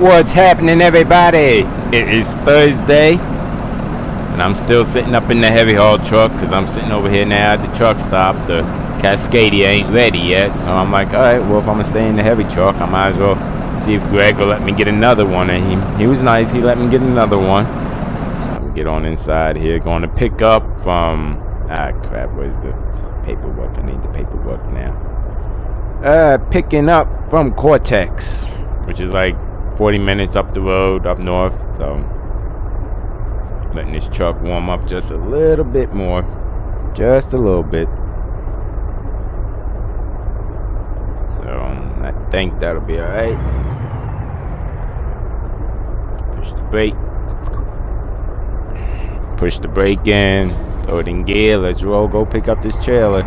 What's happening, everybody? It is Thursday, and I'm still sitting up in the heavy haul truck because I'm sitting over here now at the truck stop. The Cascadia ain't ready yet, so I'm like, all right, well, if I'm gonna stay in the heavy truck, I might as well see if Greg will let me get another one. And he was nice. He let me get another one. I'm get on inside here, going to pick up from crap. Where's the paperwork? I need the paperwork now. Picking up from Cortex, which is like 40 minutes up the road up north, so letting this truck warm up just a little bit more, just a little bit. So I think that'll be alright. Push the brake in, throw it in gear, let's roll, go pick up this trailer.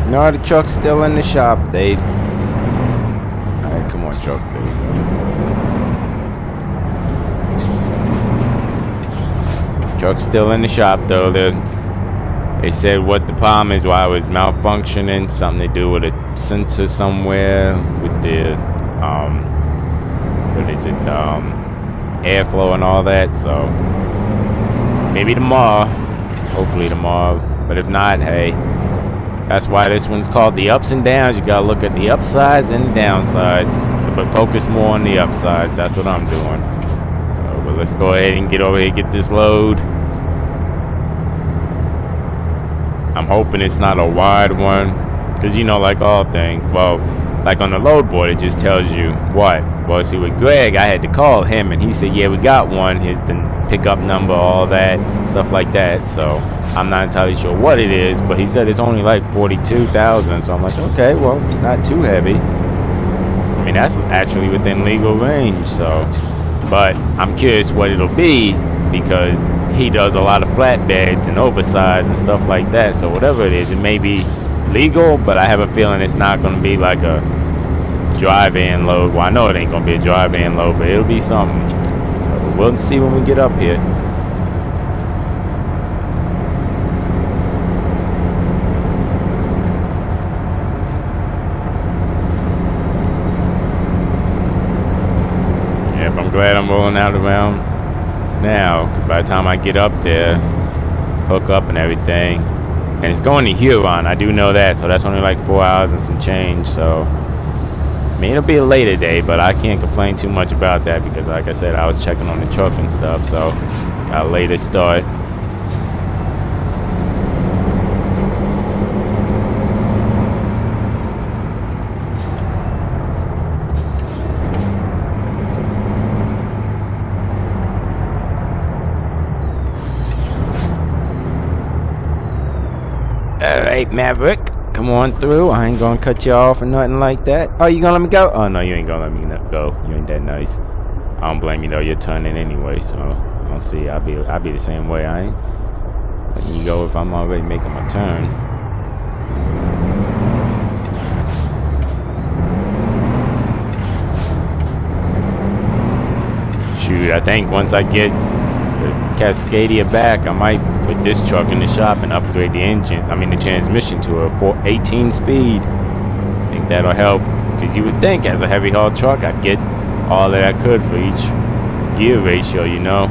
No, the truck's still in the shop. Alright, come on, truck. There you go. Truck's still in the shop, though. They said what the problem is, why it was malfunctioning. Something to do with a sensor somewhere with the, what is it, airflow and all that. So, maybe tomorrow. Hopefully tomorrow. But if not, hey. That's why this one's called the ups and downs. You gotta look at the upsides and the downsides, but focus more on the upsides. That's what I'm doing. But let's go ahead and get over here, get this load. I'm hoping it's not a wide one, because you know, like all things, well, like on the load board, it just tells you what. Well, see, with Greg, I had to call him, and he said, yeah, we got one. Here's the pickup number, all that, stuff like that. So I'm not entirely sure what it is, but he said it's only like 42,000. So I'm like, okay, well, it's not too heavy. I mean, that's actually within legal range. So, but I'm curious what it'll be, because he does a lot of flatbeds and oversized and stuff like that. So whatever it is, it may be legal, but I have a feeling it's not going to be like a drive-in load. Well, I know it ain't going to be a drive-in load, but it'll be something. So we'll see when we get up here. I'm glad I'm rolling out around now, because by the time I get up there, hook up and everything, and it's going to Huron, I do know that, so that's only like 4 hours and some change. So I mean, it'll be a later day, but I can't complain too much about that, because like I said, I was checking on the truck and stuff, so got a later start. Alright, Maverick, come on through. I ain't gonna cut you off or nothing like that. Oh, you gonna let me go? Oh, no, you ain't gonna let me go. You ain't that nice. I don't blame you, though. You're turning anyway, so I'll see. I'll be the same way. I ain't letting you go if I'm already making my turn. Shoot, I think once I get the Cascadia back, I might put this truck in the shop and upgrade the the transmission to a 18 speed. I think that'll help, because you would think as a heavy haul truck I'd get all that I could for each gear ratio, you know.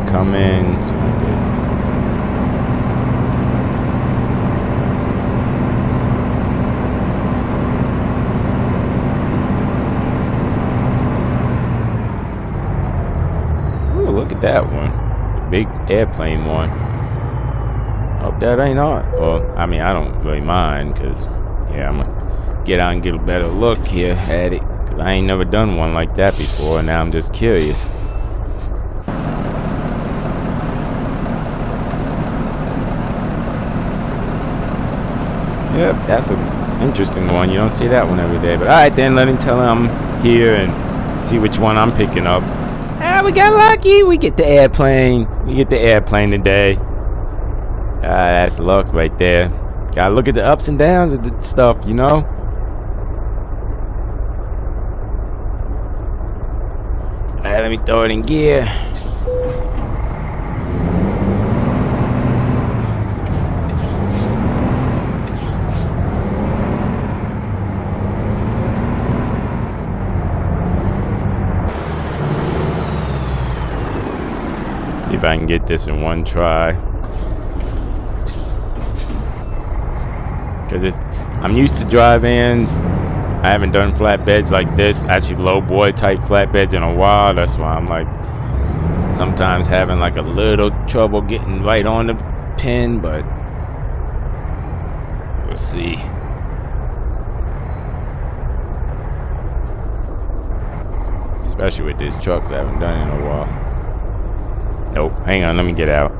Coming. Ooh, look at that one. The big airplane one. Hope that ain't on. Well, I mean, I don't really mind, because, yeah, I'm gonna get out and get a better look here at it, because I ain't never done one like that before, and now I'm just curious. Yep, that's an interesting one. You don't see that one every day. But alright then, let him tell him I'm here and see which one I'm picking up. Ah, we got lucky. We get the airplane. We get the airplane today. Ah, that's luck right there. Gotta look at the ups and downs of the stuff, you know? Alright, let me throw it in gear. See if I can get this in one try. Because I'm used to dry vans. I haven't done flatbeds like this, actually low boy type flatbeds in a while. That's why I'm like sometimes having like a little trouble getting right on the pin, but we'll see. Especially with this truck that I haven't done in a while. Nope, hang on, let me get out.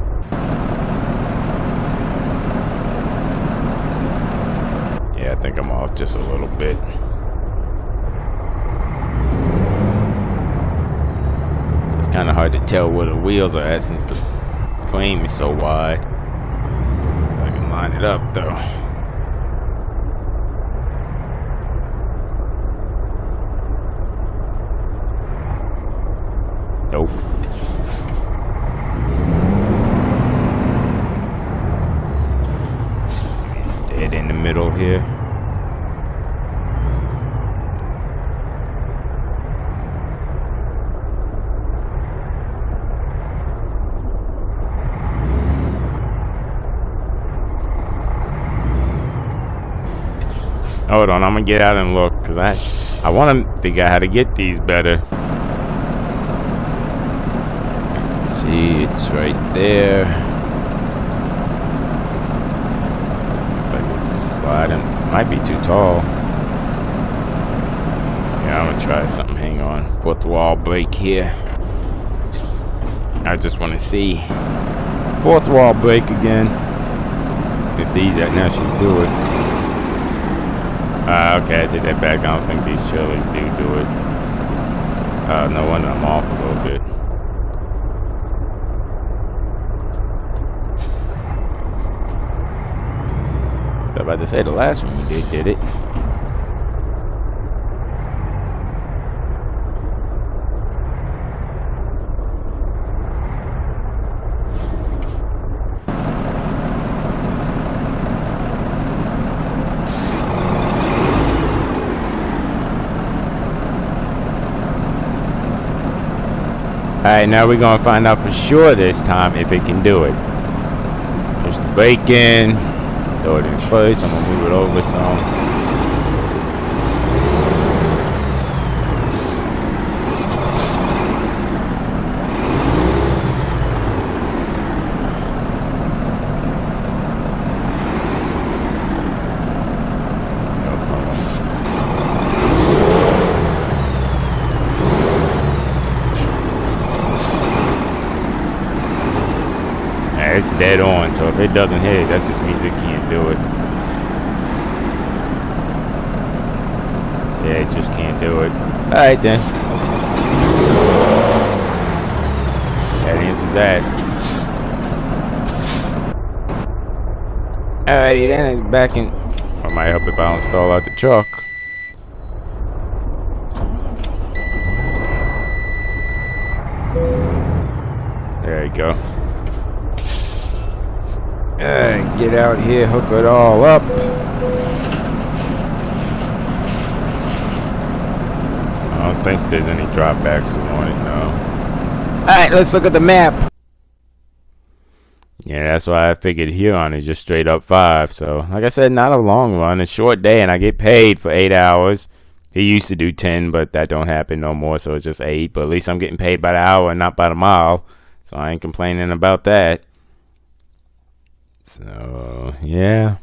Yeah, I think I'm off just a little bit. It's kind of hard to tell where the wheels are at since the frame is so wide. I can line it up though. Nope. Dead in the middle here. Hold on, I'm gonna get out and look because I want to figure out how to get these better. Let's see, it's right there. Looks like it's sliding. Might be too tall. Yeah, I'm gonna try something. Hang on. Fourth wall break here. I just want to see. Fourth wall break again. If these now should do it. Okay, I take that back. I don't think these trailers do it. No wonder I'm off a little bit. I was about to say the last one we did it. Alright, now we're gonna find out for sure this time if it can do it. Push the brake in, throw it in first, I'm gonna move it over some. It's dead on, so if it doesn't hit, that just means it can't do it. Yeah, it just can't do it. Alright then. That answers that. Alrighty then, it's back in. I might help if I don't stall out the truck. There you go. Get out here, hook it all up. I don't think there's any drop axles on it, no. Alright, let's look at the map. Yeah, that's why I figured Huron is just straight up 5. So, like I said, not a long run, a short day, and I get paid for 8 hours. He used to do 10, but that don't happen no more, so it's just 8. But at least I'm getting paid by the hour and not by the mile. So I ain't complaining about that. So, yeah.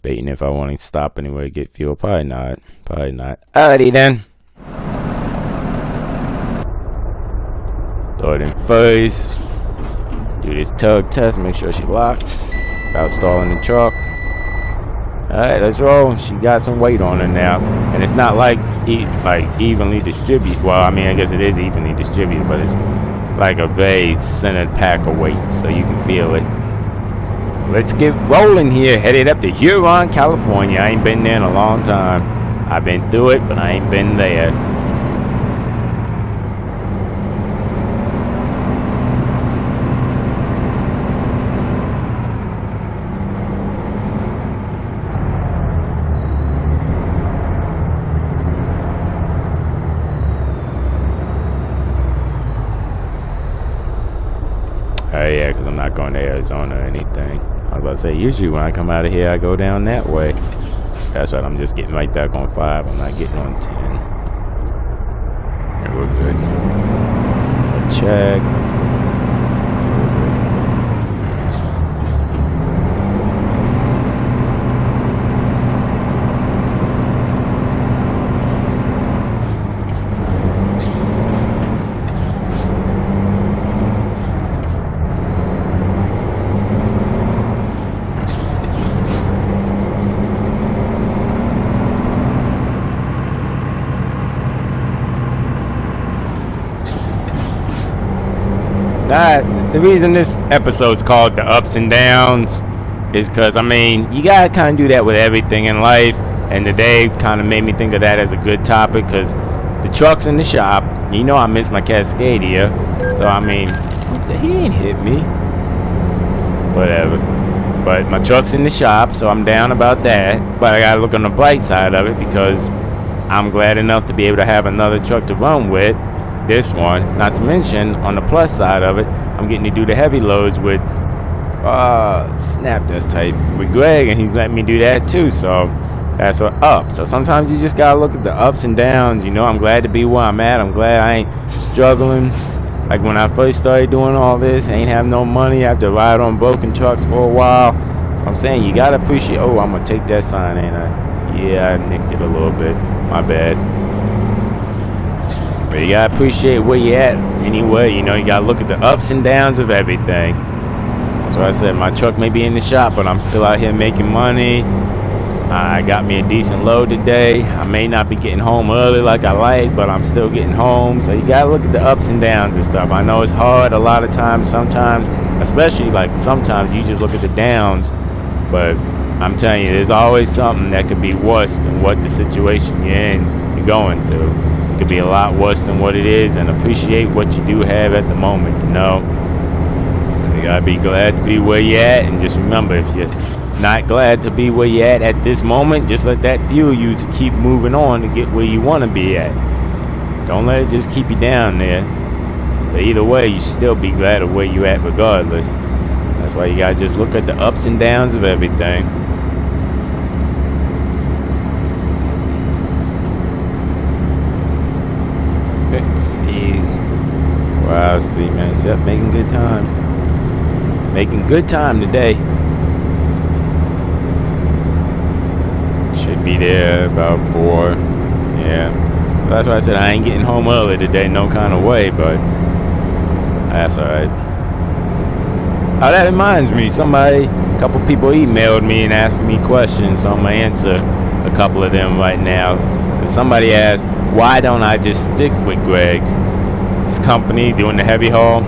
Baiting if I want to stop anywhere to get fuel. Probably not. Probably not. Alrighty then. Throw it in first. Do this tug test. Make sure she's locked. Without stalling the truck. Alright, let's roll. She got some weight on her now. And it's not like evenly distributed. Well, I mean, I guess it is evenly distributed, but it's like a very centered pack of weight, so you can feel it. Let's get rolling here. Headed up to Huron, California. I ain't been there in a long time. I've been through it, but I ain't been there. Oh yeah, because I'm not going to Arizona or anything. I was about to say, usually when I come out of here, I go down that way. That's right, I'm just getting right back on 5. I'm not getting on 10. And we're good. Check. The reason this episode's called The Ups and Downs is because, I mean, you gotta kind of do that with everything in life, and today kind of made me think of that as a good topic, because the truck's in the shop. You know I miss my Cascadia, so I mean, he ain't hit me. Whatever. But my truck's in the shop, so I'm down about that, but I gotta look on the bright side of it, because I'm glad enough to be able to have another truck to run with. This one, not to mention on the plus side of it, I'm getting to do the heavy loads with snap this type with Greg, and he's letting me do that too, so that's a up. So sometimes you just gotta look at the ups and downs. You know, I'm glad to be where I'm at. I'm glad I ain't struggling like when I first started doing all this. I ain't have no money. I have to ride on broken trucks for a while. So I'm saying you gotta appreciate. Oh, I'm gonna take that sign, ain't I? Yeah, I nicked it a little bit, my bad. But you gotta appreciate where you're at anyway. You know, you gotta look at the ups and downs of everything. So I said my truck may be in the shop, but I'm still out here making money. I got me a decent load today. I may not be getting home early like I like, but I'm still getting home. So you gotta look at the ups and downs and stuff. I know it's hard a lot of times, sometimes, especially like sometimes you just look at the downs, but I'm telling you, there's always something that could be worse than what the situation you're going through. It could be a lot worse than what it is, and appreciate what you do have at the moment, you know. You gotta be glad to be where you're at, and just remember, if you're not glad to be where you're at this moment, just let that fuel you to keep moving on to get where you want to be at. Don't let it just keep you down there. But either way, you should still be glad of where you're at regardless. That's why you gotta just look at the ups and downs of everything. Let's see. Wow, it's 3 minutes. Yep, making good time. Making good time today. Should be there about 4. Yeah. So that's why I said I ain't getting home early today, no kind of way, but that's alright. Oh, that reminds me, a couple people emailed me and asked me questions, so I'm gonna answer a couple of them right now. Cause somebody asked, why don't I just stick with Greg? His company doing the heavy haul.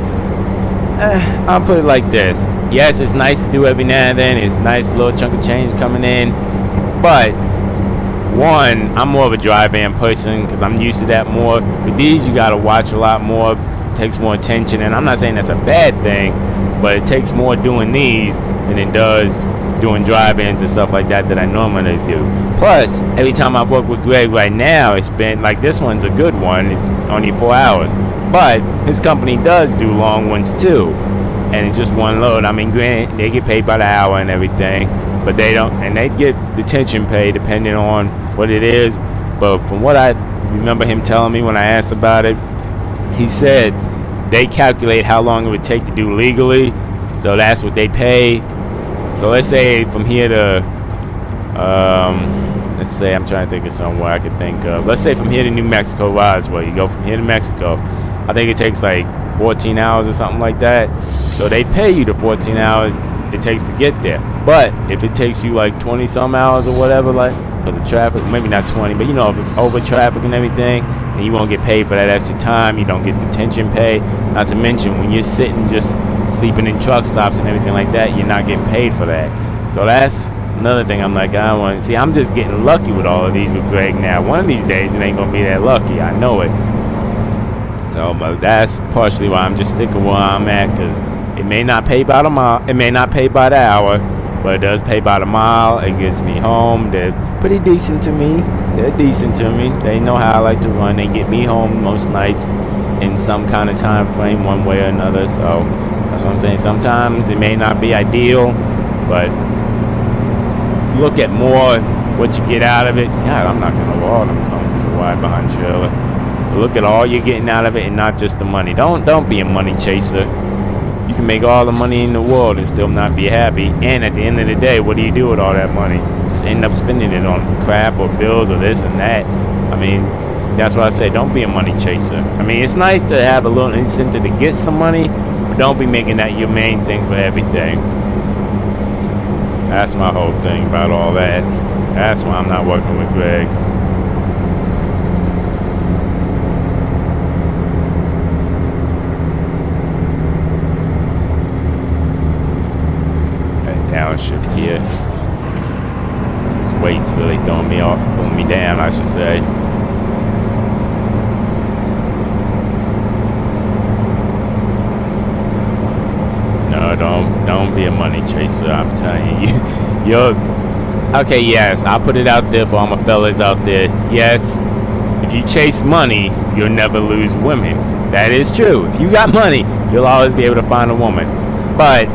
I'll put it like this. Yes, it's nice to do every now and then. It's a nice little chunk of change coming in. But, one, I'm more of a dry van person because I'm used to that more. With these, you got to watch a lot more. It takes more attention. And I'm not saying that's a bad thing, but it takes more doing these than it does doing drive-ins and stuff like that I normally do. Plus, every time I work with Greg right now, it's been like this one's a good one. It's only 4 hours, but his company does do long ones too, and it's just one load. I mean, granted, they get paid by the hour and everything, but they don't, and they get detention pay depending on what it is. But from what I remember him telling me when I asked about it, he said they calculate how long it would take to do legally, so that's what they pay. So let's say from here to, let's say I'm trying to think of somewhere I could think of. Let's say from here to New Mexico, Roswell. You go from here to Mexico. I think it takes like 14 hours or something like that. So they pay you the 14 hours. it takes to get there. But if it takes you like 20 some hours or whatever, like because of traffic, maybe not 20, but you know, if it's over traffic and everything, then you won't get paid for that extra time. You don't get detention pay. Not to mention when you're sitting just sleeping in truck stops and everything like that, you're not getting paid for that. So that's another thing. I'm like, I don't want to see. I'm just getting lucky with all of these with Greg now. One of these days it ain't gonna be that lucky. I know it. So, but that's partially why I'm just sticking where I'm at, because it may not pay by the mile, it may not pay by the hour, but it does pay by the mile. It gets me home. They're pretty decent to me. They're decent to me. They know how I like to run. They get me home most nights in some kind of time frame, one way or another. So that's what I'm saying. Sometimes it may not be ideal, but look at more what you get out of it. God, I'm not gonna wall them coming just a wide behind trailer. But look at all you're getting out of it, and not just the money. Don't be a money chaser. You can make all the money in the world and still not be happy. And at the end of the day, what do you do with all that money? Just end up spending it on crap or bills or this and that. I mean, that's what I say. Don't be a money chaser. I mean, it's nice to have a little incentive to get some money, but don't be making that your main thing for everything. That's my whole thing about all that. That's why I'm not working with Greg. Downshift here. This weight's really throwing me off, pulling me down, I should say. No, don't be a money chaser. I'm telling you, you're okay. Yes, I'll put it out there for all my fellas out there. Yes, if you chase money, you'll never lose women. That is true. If you got money, you'll always be able to find a woman. But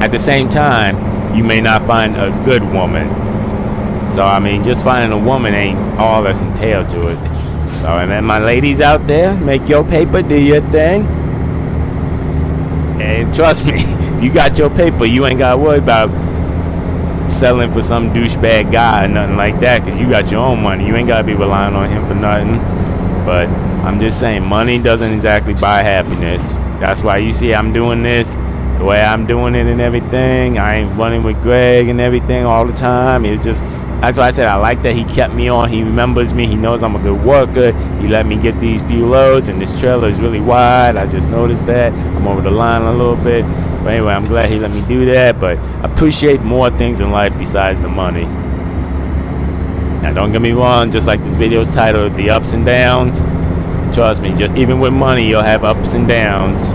at the same time, you may not find a good woman. So I mean, just finding a woman ain't all that's entailed to it. So, and then my ladies out there, make your paper, do your thing. And trust me, if you got your paper, you ain't gotta worry about settling for some douchebag guy or nothing like that, because you got your own money. You ain't gotta be relying on him for nothing. But I'm just saying, money doesn't exactly buy happiness. That's why you see I'm doing this the way I'm doing it and everything. I ain't running with Greg and everything all the time. It's just, that's why I said I like that he kept me on. He remembers me. He knows I'm a good worker. He let me get these few loads, and this trailer is really wide. I just noticed that. I'm over the line a little bit. But anyway, I'm glad he let me do that. But I appreciate more things in life besides the money. Now, don't get me wrong. Just like this video's titled, The Ups and Downs. Trust me, just even with money, you'll have ups and downs.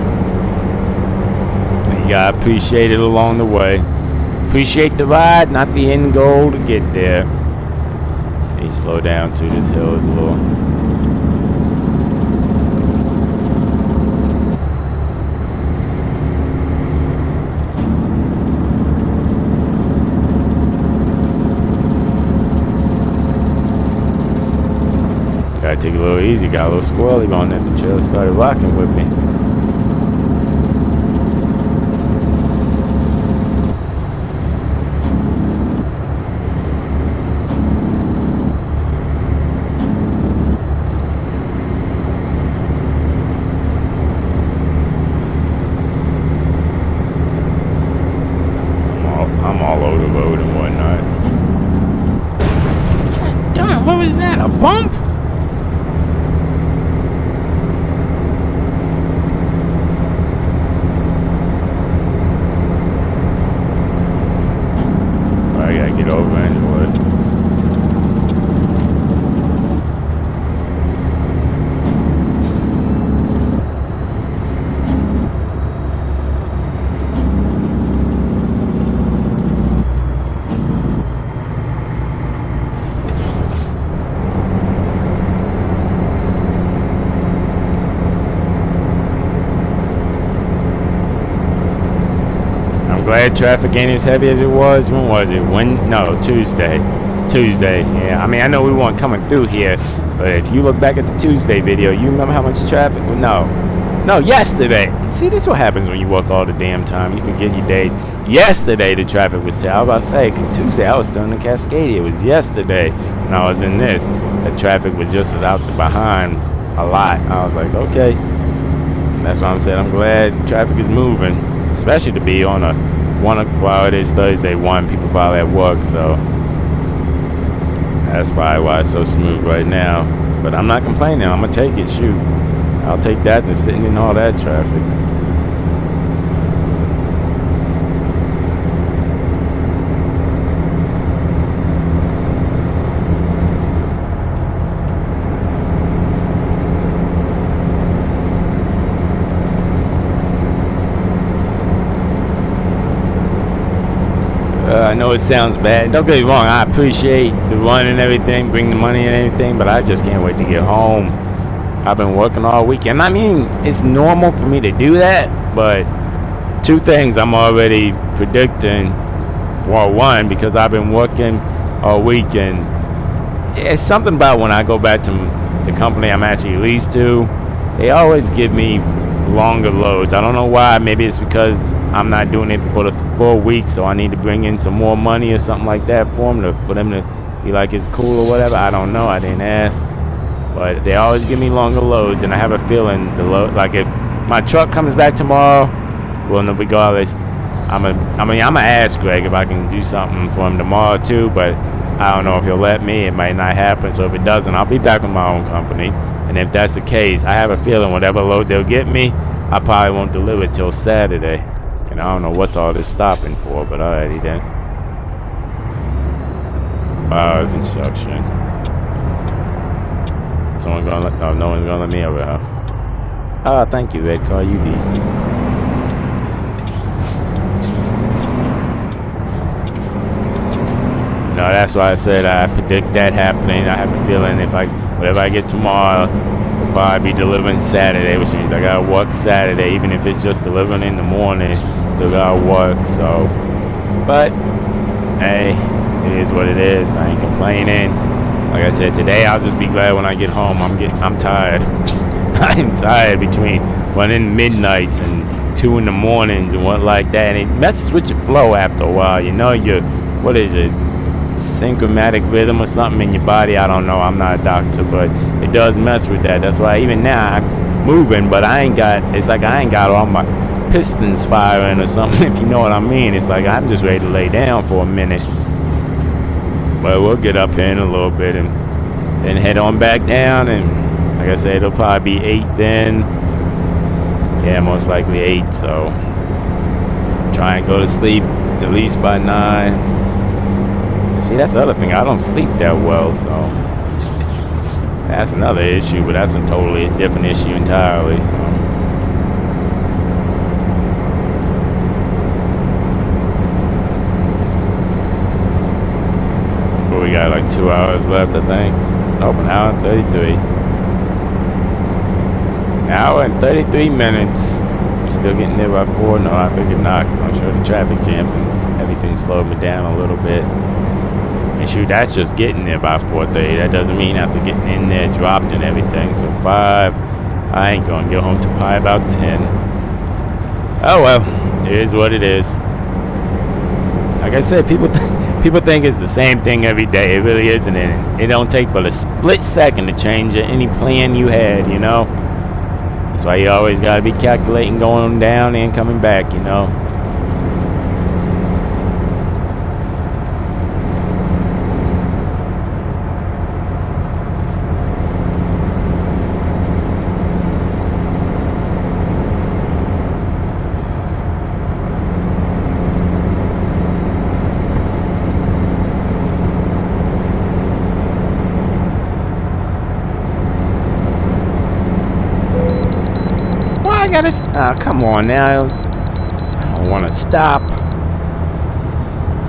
You gotta appreciate it along the way. Appreciate the ride, not the end goal to get there. He slow down too. This hill is a little. Gotta take it a little easy. Got a little squirrely on there. The trailer started rocking with me. I'm all over the road and whatnot. God damn, what was that? A bump? I gotta get over anyway. Glad traffic ain't as heavy as it was. When was it? Tuesday. Yeah, I mean, I know we weren't coming through here, but if you look back at the Tuesday video, you remember how much traffic? No, yesterday. See, this is what happens when you work all the damn time. You forget your days. Yesterday, the traffic was terrible. I was about to say, because Tuesday, I was still in the Cascadia. It was yesterday when I was in this. The traffic was just out behind a lot. I was like, okay. That's why I'm saying I'm glad traffic is moving, especially to be on a Well, it is Thursday 1. People probably at work, so that's probably why it's so smooth right now. But I'm not complaining. I'm gonna take it. Shoot, I'll take that than sitting in all that traffic. I know it sounds bad. Don't get me wrong. I appreciate the run and everything, bring the money and everything, but I just can't wait to get home. I've been working all weekend. I mean, it's normal for me to do that, but two things I'm already predicting. Well, one, because I've been working all weekend. It's something about when I go back to the company I'm actually leased to, they always give me longer loads. I don't know why. Maybe it's because I'm not doing it for the full week, so I need to bring in some more money or something like that for them to be like it's cool or whatever. I don't know. I didn't ask, but they always give me longer loads, and I have a feeling the load, like if my truck comes back tomorrow, well, no, regardless, I'm gonna ask Greg if I can do something for him tomorrow too, but I don't know if he'll let me. It might not happen, so if it doesn't, I'll be back with my own company. And if that's the case, I have a feeling whatever load they'll get me, I probably won't deliver it till Saturday. And I don't know what's all this stopping for, but alrighty then. Construction. Someone gonna let, no one's gonna let me over, huh? Ah, thank you, Red Car, you decent. No, that's why I said I predict that happening. I have a feeling whatever I get tomorrow, will probably be delivering Saturday, which means I gotta work Saturday, even if it's just delivering in the morning. Still gotta work, so. But hey, it is what it is. I ain't complaining. Like I said, today I'll just be glad when I get home. I'm tired. I'm tired between running midnights and 2 in the mornings and what like that, and it messes with your flow after a while. You know, what is it? Synchromatic rhythm or something in your body. I don't know. I'm not a doctor, but it does mess with that. That's why even now I'm moving, but it's like I ain't got all my pistons firing or something, if you know what I mean. It's like I'm just ready to lay down for a minute. But we'll get up here in a little bit and then head on back down, and like I said, it'll probably be 8 then. Yeah, most likely 8, so try and go to sleep at least by 9. See, that's the other thing. I don't sleep that well, so that's another issue, but that's a totally different issue entirely, so. But we got like 2 hours left, I think. Nope, an hour and 33. An hour and 33 minutes. We're still getting there by 4? No, I figured not. I'm sure the traffic jams and everything slowed me down a little bit. And shoot, that's just getting there by 4:30. That doesn't mean after getting in there, dropped and everything. So 5, I ain't gonna get home till probably about 10. Oh well, it is what it is. Like I said, people think it's the same thing every day. It really isn't. And it don't take but a split second to change any plan you had, you know. That's why you always gotta be calculating going down and coming back, you know. Come on now. I don't want to stop.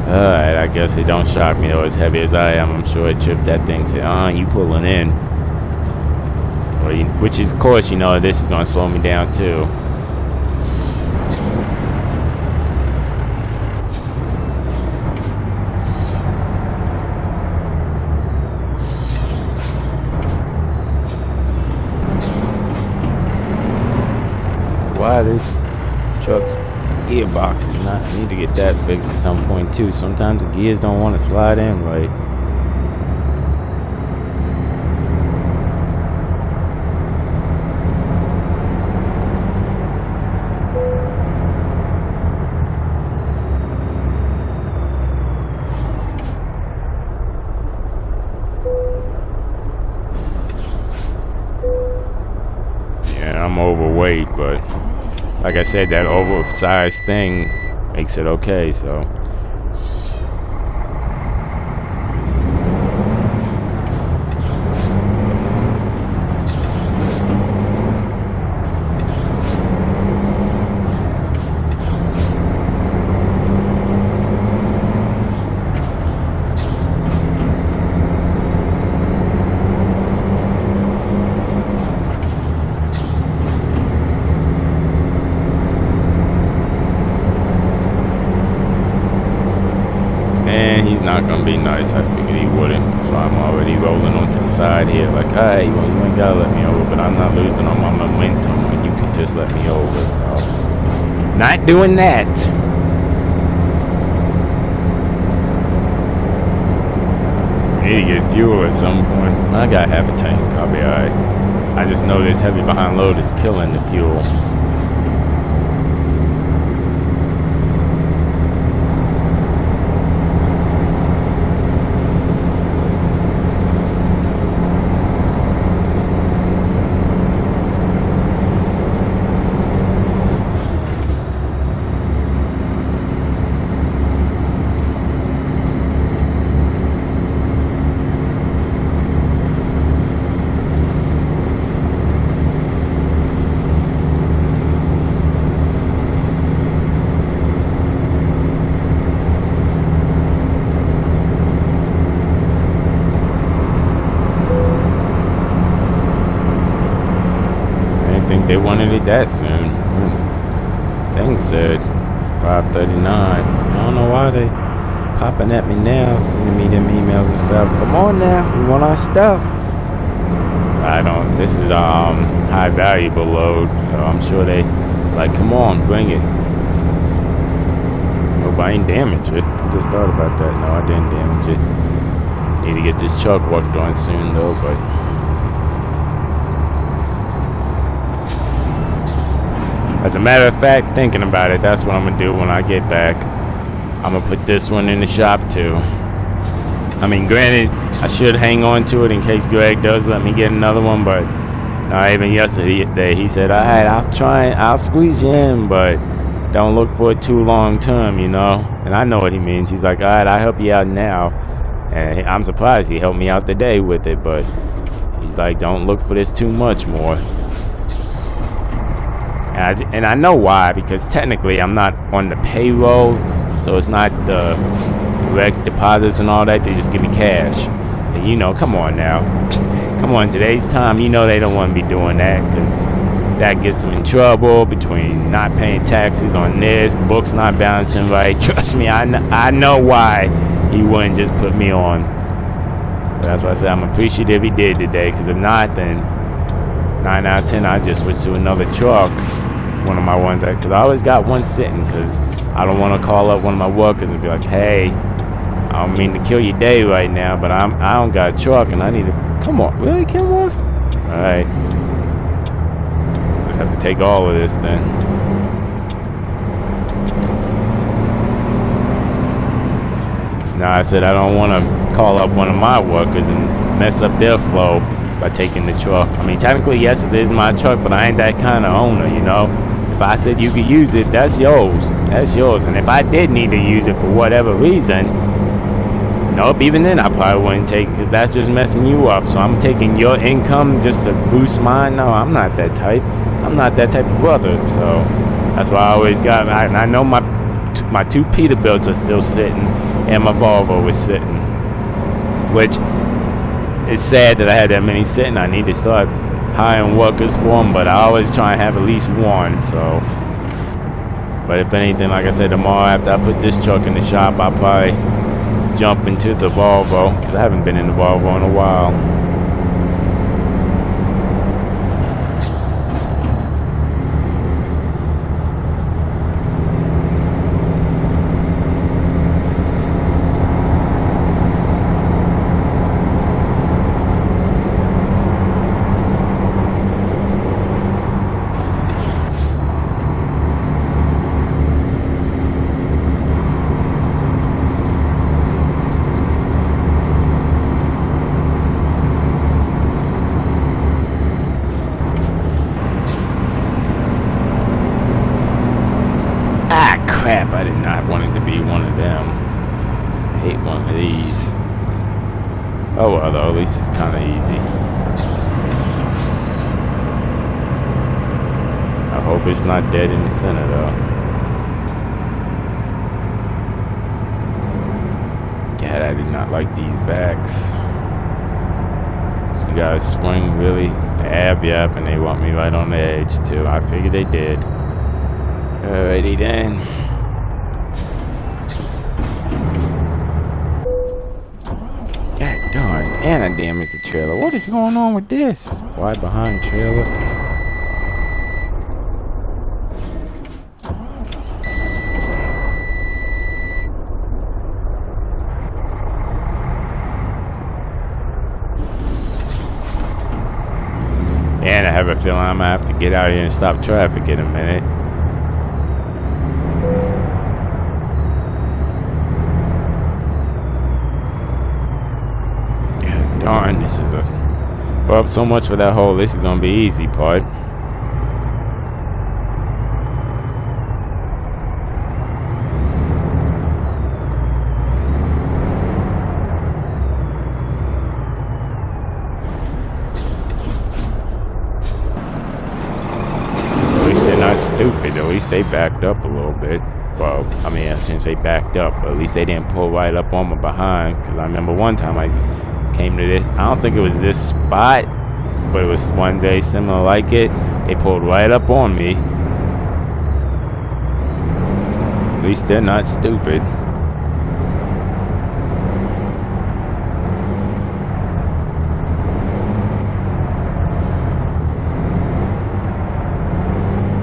Alright, I guess it don't shock me though, as heavy as I am. I'm sure it tripped that thing. Said, you pulling in. Well, which is, of course, you know, this is going to slow me down too. Why this truck's gearbox is not. I need to get that fixed at some point too. Sometimes the gears don't want to slide in right. weight, but like I said, that oversized thing makes it okay, so. He's not gonna be nice. I figured he wouldn't, so I'm already rolling onto the side here like, alright, well, you ain't gotta let me over, but I'm not losing on my momentum when you can just let me over, so not doing that. Need to get fuel at some point. I got half a tank, I'll be alright. I just know this heavy behind load is killing the fuel. They wanted it that soon. Thing said 5:39. I don't know why they popping at me now, sending me them emails and stuff. Come on now, we want our stuff. I don't. This is high valuable load, so I'm sure they like, come on, bring it. Hope I ain't damage it. I just thought about that. No, I didn't damage it. Need to get this truck worked on soon though, but. As a matter of fact, thinking about it, that's what I'm gonna do when I get back. I'm gonna put this one in the shop too. I mean, granted, I should hang on to it in case Greg does let me get another one, but even yesterday he said, alright, I'll squeeze you in, but don't look for it too long term, you know? And I know what he means. He's like, alright, I'll help you out now. And I'm surprised he helped me out today with it, but he's like, don't look for this too much more. And I know why, because technically I'm not on the payroll, so it's not the direct deposits and all that. They just give me cash. And you know, come on now. Come on, today's time, you know they don't want to be doing that, because that gets them in trouble between not paying taxes on this, books not balancing right. Trust me, I know why he wouldn't just put me on. But that's why I said I'm appreciative he did today, because if not, then 9 out of 10 I just switch to another truck. One of my ones, because I always got one sitting, because I don't want to call up one of my workers and be like, hey, I don't mean to kill your day right now, but I don't got a truck and I need to. Come on, really, Kenworth? Alright, just have to take all of this then. Now I said I don't want to call up one of my workers and mess up their flow by taking the truck. I mean, technically, yes, it is my truck, but I ain't that kind of owner, you know? If I said you could use it, that's yours. That's yours. And if I did need to use it for whatever reason, nope, even then I probably wouldn't take it, because that's just messing you up. So I'm taking your income just to boost mine? No, I'm not that type. I'm not that type of brother. So that's why I always got, I know my two Peterbilts are still sitting, and my Volvo was sitting, which it's sad that I had that many sitting. I need to start hiring workers for them, but I always try and have at least one. So, but if anything, like I said, tomorrow after I put this truck in the shop, I'll probably jump into the Volvo, because I haven't been in the Volvo in a while. hate one of these. Oh well, though, at least it's kind of easy. I hope it's not dead in the center, though. God, I did not like these backs. So you gotta swing really. Yep, and they want me right on the edge, too. I figured they did. Alrighty then. God darn, and I damaged the trailer. What is going on with this? Why behind trailer? And I have a feeling I'm gonna have to get out here and stop traffic in a minute. God darn, this is a... Well, so much for that whole this is gonna be easy part. Stupid, at least they backed up a little bit. Well, I mean, I shouldn't say backed up, but at least they didn't pull right up on my behind. Because I remember one time I came to this, I don't think it was this spot, but it was one very similar like it. They pulled right up on me. At least they're not stupid.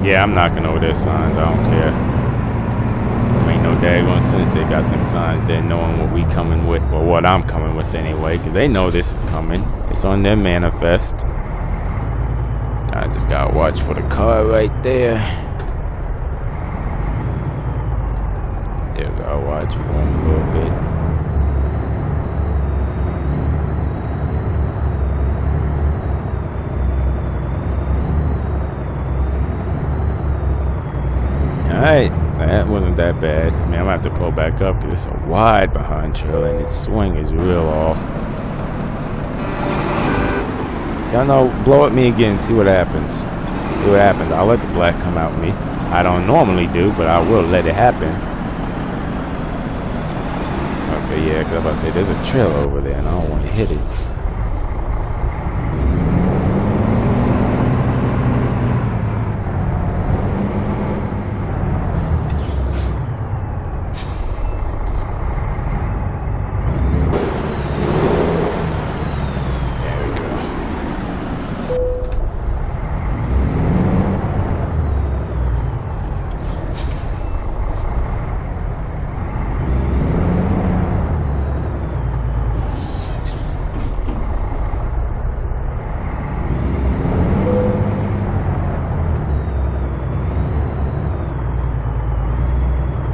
Yeah, I'm knocking over their signs. I don't care. Ain't no daggone sense they got them signs there knowing what we coming with, or what I'm coming with anyway, because they know this is coming. It's on their manifest. I just gotta watch for the car right there. Still gotta watch for him a little bit. Alright, that wasn't that bad. I mean, I'm gonna have to pull back up because it's a wide behind trailer and its swing is real off. Y'all know, blow at me again, see what happens. See what happens. I'll let the black come out me. I don't normally do, but I will let it happen. Okay, yeah, because I was about to say, there's a trailer over there and I don't want to hit it.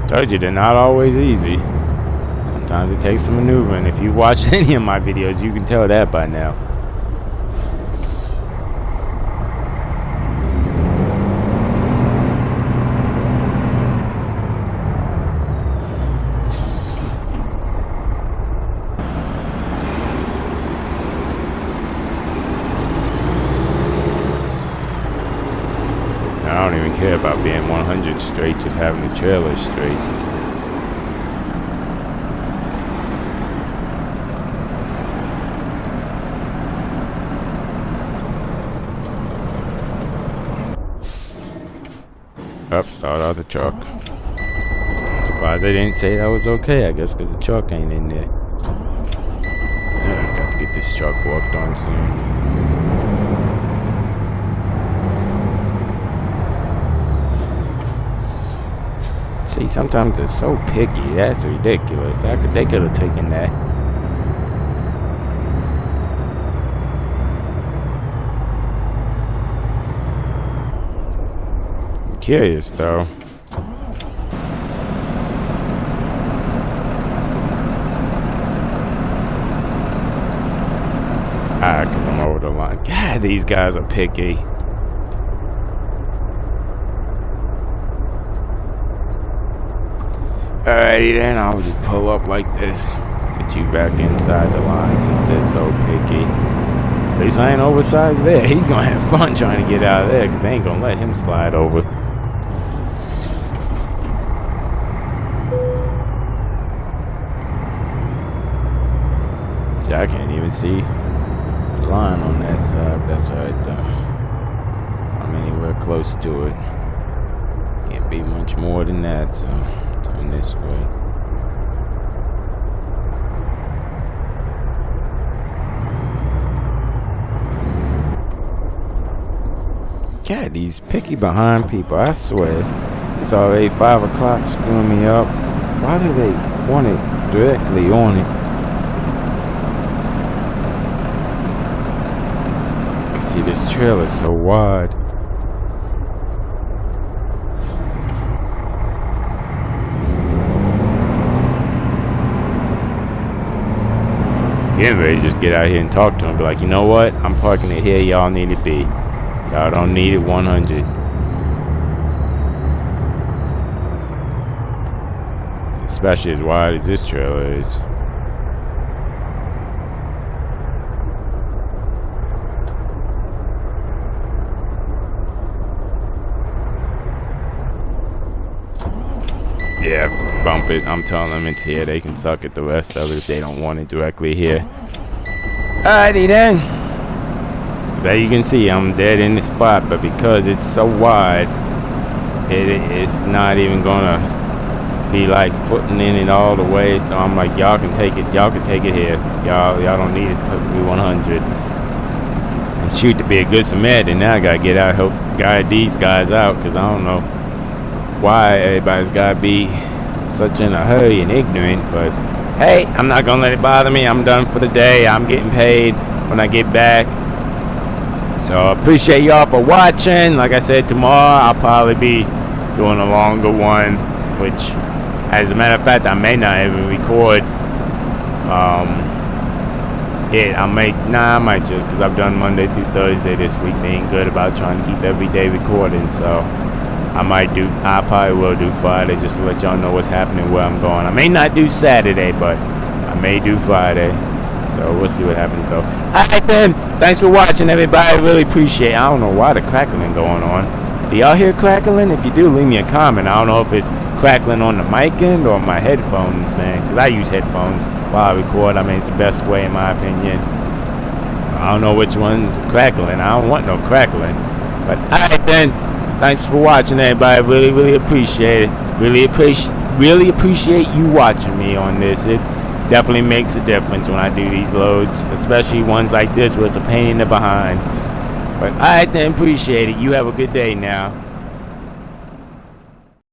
Told you, they're not always easy. Sometimes it takes some maneuvering. If you've watched any of my videos, you can tell that by now. I don't even care about being 100 straight, just having the trailer straight. Up, start out the truck. Surprised they didn't say that was okay, I guess, because the truck ain't in there. Got to get this truck worked on soon. See, sometimes they're so picky. That's ridiculous. They could have taken that. I'm curious, though. Because I'm over the line. God, these guys are picky. Alrighty then, I'll just pull up like this. Get you back inside the line since they're so picky. At least I ain't oversized there. He's gonna have fun trying to get out of there because they ain't gonna let him slide over. See, I can't even see the line on that side. That's alright though. I'm anywhere close to it. Can't be much more than that, so turn this way. God, these picky behind people, I swear. It's already 5 o'clock screwing me up. Why do they want it directly on it? You can see this trailer's so wide. Getting ready to just get out here and talk to him. Be like, you know what? I'm parking it here. Y'all need to be. Y'all don't need it 100. Especially as wide as this trailer is. Yeah, bump it. I'm telling them it's here. They can suck at the rest of it if they don't want it directly here. Alrighty then. As you can see, I'm dead in the spot, but because it's so wide, it's not even gonna be like putting in it all the way. So I'm like, y'all can take it. Y'all can take it here. Y'all don't need it perfectly 100. And shoot, to be a good Samaritan, now I gotta get out, help guide these guys out, because I don't know why everybody's gotta be such in a hurry and ignorant. But hey, I'm not gonna let it bother me. I'm done for the day. I'm getting paid when I get back. So appreciate y'all for watching. Like I said, tomorrow I'll probably be doing a longer one, which, as a matter of fact, I may not even record it. I might just, because I've done Monday through Thursday this week. They ain't good about trying to keep every day recording, so I probably will do Friday just to let y'all know what's happening, where I'm going. I may not do Saturday, but I may do Friday. So we'll see what happens though. Alright then, thanks for watching everybody. Really appreciate it. I don't know why the crackling going on. Do y'all hear crackling? If you do, leave me a comment. I don't know if it's crackling on the mic end or my headphones, because I use headphones while I record. I mean, it's the best way in my opinion. I don't know which one's crackling. I don't want no crackling. But alright then, thanks for watching everybody. Really appreciate it. Really appreciate you watching me on this. It definitely makes a difference when I do these loads, especially ones like this where it's a pain in the behind. But alright then, appreciate it. You have a good day now.